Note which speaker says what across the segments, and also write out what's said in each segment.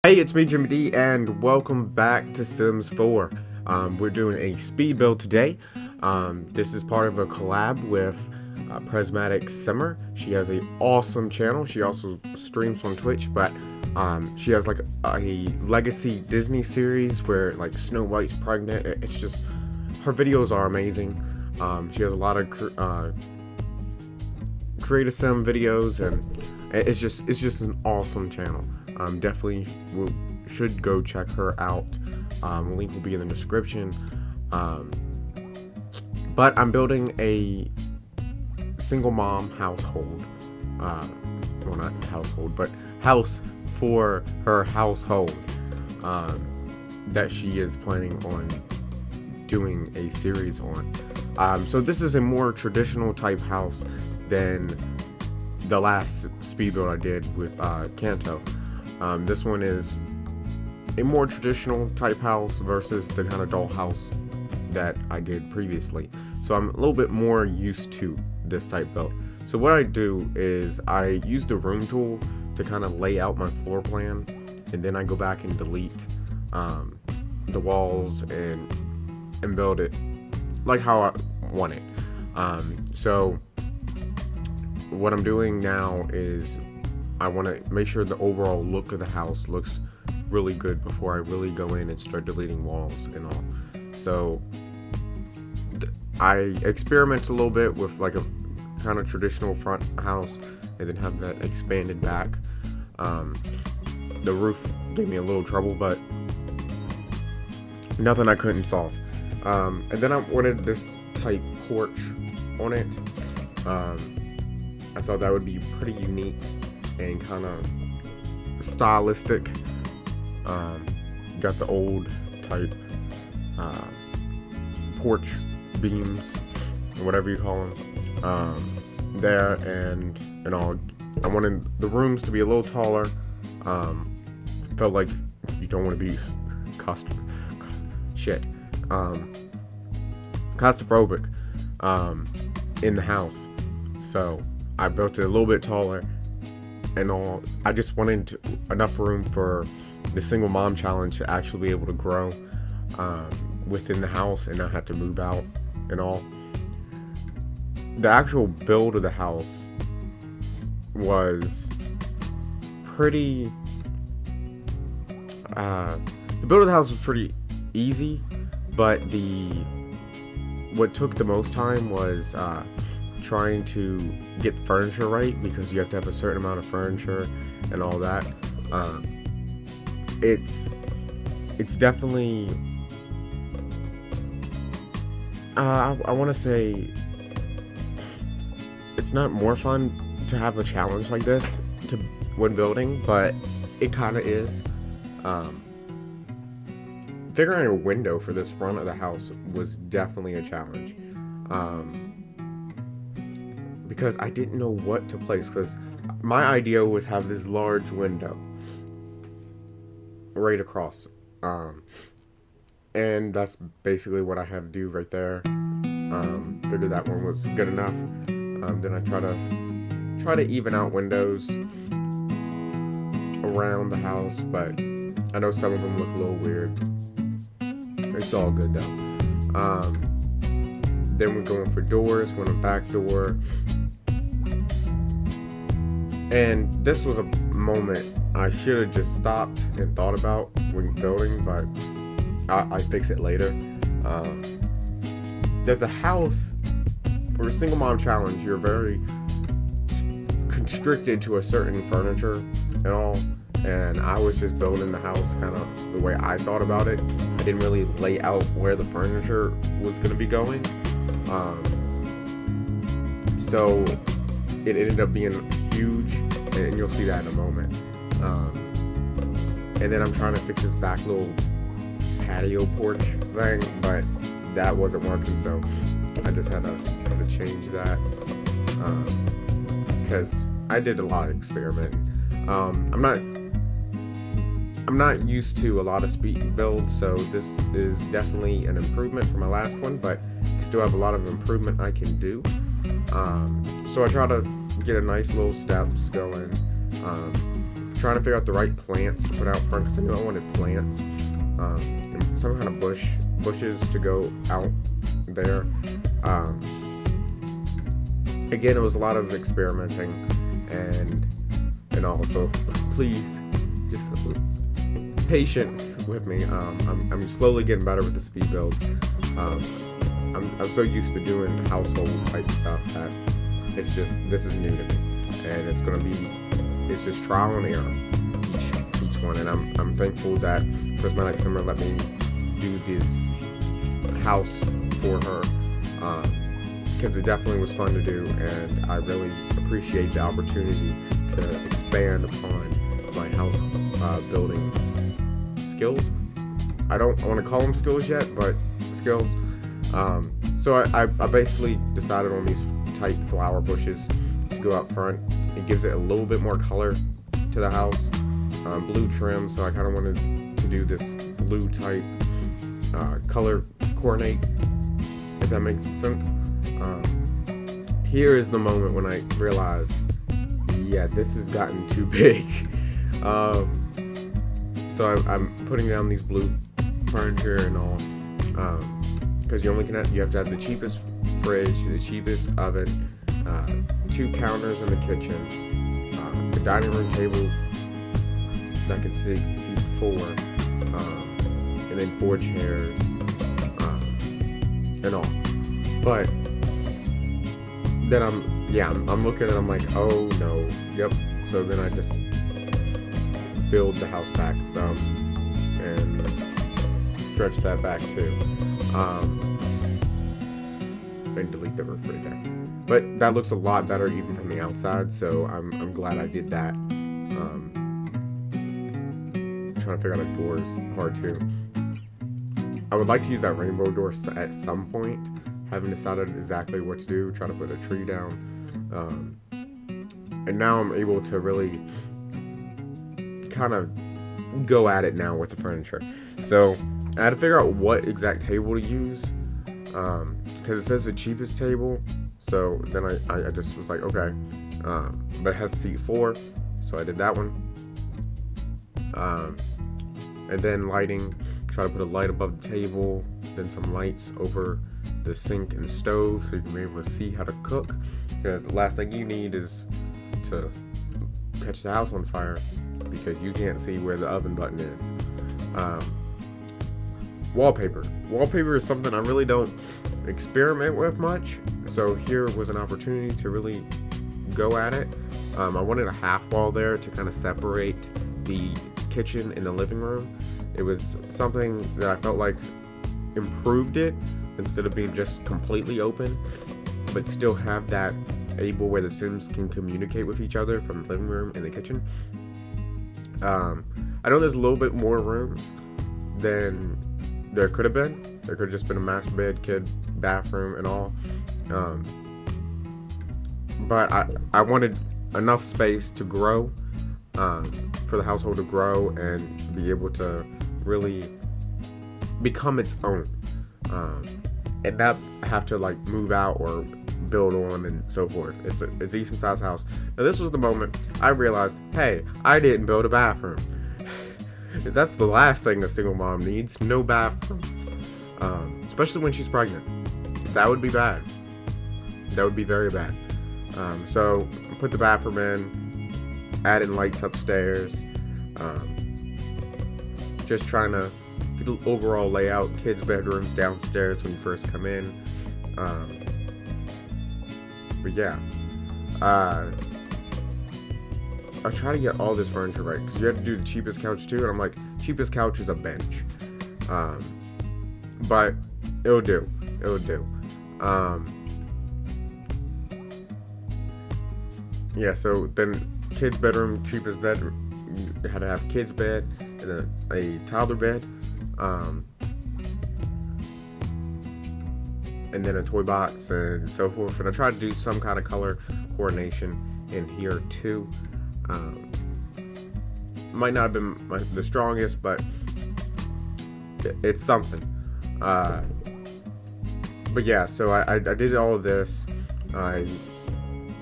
Speaker 1: Hey, it's me, Jimmy D, and welcome back to Sims 4. We're doing a speed build today. This is part of a collab with PrismaticSimmer. She has an awesome channel. She also streams on Twitch, but she has like a legacy Disney series where like Snow White's pregnant. It's just, her videos are amazing. She has a lot of creative sim videos, and it's just an awesome channel. Definitely should go check her out. The link will be in the description. But I'm building a single mom household. Well, not household, but house for her household that she is planning on doing a series on. So this is a more traditional type house than the last speed build I did with Kanto. This one is a more traditional type house versus the kind of doll house that I did previously. So I'm a little bit more used to this type build. So what I do is I use the room tool to kind of lay out my floor plan, and then I go back and delete the walls and build it like how I want it. So what I'm doing now is I want to make sure the overall look of the house looks really good before I really go in and start deleting walls and all. So I experiment a little bit with like a kind of traditional front house and then have that expanded back. The roof gave me a little trouble, but nothing I couldn't solve. And then I wanted this type porch on it. I thought that would be pretty unique and kind of stylistic. Got the old type porch beams, whatever you call them, there, and all. I wanted the rooms to be a little taller. Felt like you don't want to be claustrophobic in the house, so I built it a little bit taller and all. I just wanted enough room for the single mom challenge to actually be able to grow within the house and not have to move out and all. The actual build of the house was pretty the build of the house was pretty easy, but what took the most time was trying to get the furniture right, because you have to have a certain amount of furniture and all that. It's definitely I want to say it's not more fun to have a challenge like this when building, but it kind of is. Figuring a window for this front of the house was definitely a challenge, because I didn't know what to place, because my idea was have this large window right across, and that's basically what I had to do right there. Figured that one was good enough. Then I try to even out windows around the house, but I know some of them look a little weird. It's all good though. Then we're going for doors. Went a back door, and this was a moment I should have just stopped and thought about when building, but I fix it later. That the house for a single mom challenge, you're very constricted to a certain furniture and all, and I was just building the house kind of the way I thought about it. I didn't really lay out where the furniture was going to be going, so it ended up being huge, and you'll see that in a moment. And then I'm trying to fix this back little patio porch thing, but that wasn't working, so I just had to change that, because I did a lot of experimenting. I'm not used to a lot of speed builds, so this is definitely an improvement from my last one, but I still have a lot of improvement I can do. So I try to get a nice little steps going, trying to figure out the right plants to put out front because I knew I wanted plants, and some kind of bushes to go out there. Again, it was a lot of experimenting and also please just patience with me. I'm slowly getting better with the speed builds. I'm so used to doing household type stuff that this is new to me, and it's just trial and error each one. And I'm thankful that PrismaticSimmer let me do this house for her, because it definitely was fun to do, and I really appreciate the opportunity to expand upon my house building skills. I don't want to call them skills yet, but skills. So I basically decided on these tight flower bushes to go up front. It gives it a little bit more color to the house. Blue trim, so I kind of wanted to do this blue type color coordinate, if that makes sense. Here is the moment when I realized, yeah, this has gotten too big. So I'm putting down these blue furniture and all, because you have to have the cheapest fridge, the cheapest oven, 2 counters in the kitchen, the dining room table that can seat 4, and then 4 chairs, and all. But then I'm looking at it, I'm like, oh no, yep. So then I just build the house back some and stretch that back too, and delete the refrigerator. But that looks a lot better even from the outside, so I'm glad I did that. Trying to figure out a door is hard too. I would like to use that rainbow door at some point. Haven't decided exactly what to do. Trying to put a tree down, and now I'm able to really kind of go at it now with the furniture. So I had to figure out what exact table to use, because it says the cheapest table. So then I just was like, okay, but it has seat 4, so I did that one. And then lighting, try to put a light above the table, then some lights over the sink and stove so you can be able to see how to cook, because the last thing you need is to catch the house on fire because you can't see where the oven button is. Wallpaper is something I really don't experiment with much, so here was an opportunity to really go at it. I wanted a half wall there to kind of separate the kitchen and the living room. It was something that I felt like improved it, instead of being just completely open, but still have that able where the Sims can communicate with each other from the living room and the kitchen. I know there's a little bit more rooms than there could have been. There could have just been a master bed, kid bathroom, and all. But I wanted enough space to grow, for the household to grow and be able to really become its own, and not have to like move out or build on and so forth. It's a decent sized house. Now this was the moment I realized, hey, I didn't build a bathroom. That's the last thing a single mom needs, no bathroom, especially when she's pregnant. That would be bad. That would be very bad. So I put the bathroom in, added lights upstairs, just trying to get the overall layout. Kids' bedrooms downstairs when you first come in. But yeah, I try to get all this furniture right, because you have to do the cheapest couch too, and I'm like, cheapest couch is a bench, but it'll do. Yeah, so then kids' bedroom, cheapest bedroom, you had to have kids' bed and then a toddler bed, and then a toy box and so forth. And I tried to do some kind of color coordination in here too. Might not have been the strongest, but it's something. But yeah, so I did all of this. I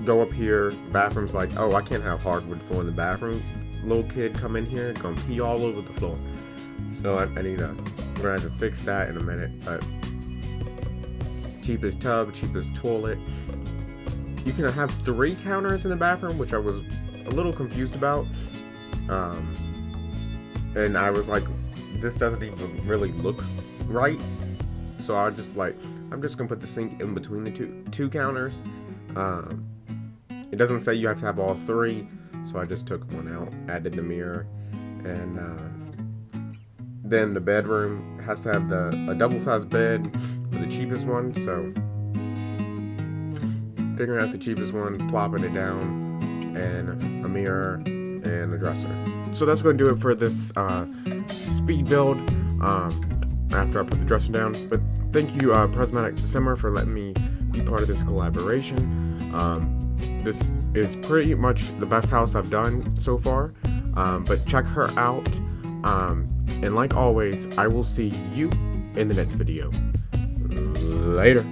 Speaker 1: go up here, bathroom's like, oh, I can't have hardwood floor in the bathroom, little kid come in here, gonna pee all over the floor. So I need to, we're gonna have to fix that in a minute. But cheapest tub, cheapest toilet. You can have 3 counters in the bathroom, which I was a little confused about. And I was like, this doesn't even really look right. So I was just like, I'm just gonna put the sink in between the two counters. It doesn't say you have to have all 3, so I just took one out, added the mirror, and then the bedroom has to have a double-sized bed for the cheapest one. So figuring out the cheapest one, plopping it down, and a mirror and a dresser. So that's going to do it for this speed build. After I put the dresser down, but thank you PrismaticSimmer for letting me be part of this collaboration. This is pretty much the best house I've done so far, but check her out, and like always, I will see you in the next video. Later.